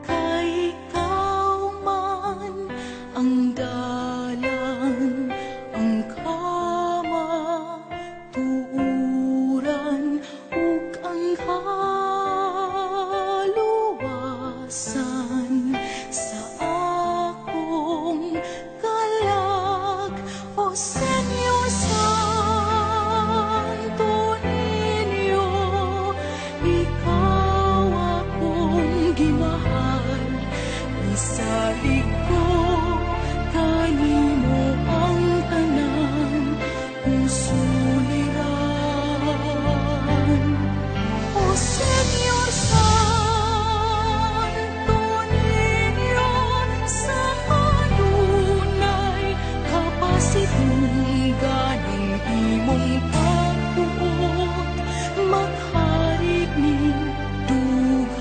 kay ikaw man ang dalan, ang kamatuoran ug ang kaluwasan sa akong kalag, o Senyor Santo Niño. Ikaw akong gimahal, isalig ko kanimo ang tanan kong suliran. O Senyor Santo Niño, sa kanunay kapasitunggan ng imong pagbuot, magharig ning dughan.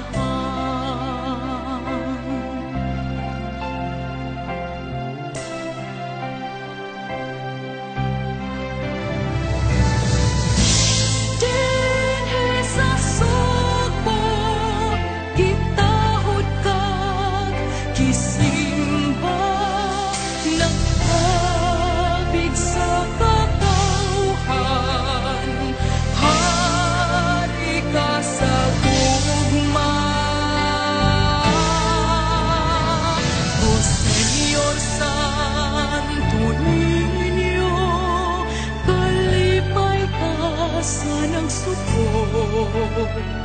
Dinhi sa sugbo, gitahod kag gisimba, nagpabig sa katawhan. Hari ka sa tugma, o Senyor Santo Niño, kalipay ka sa nagsugod.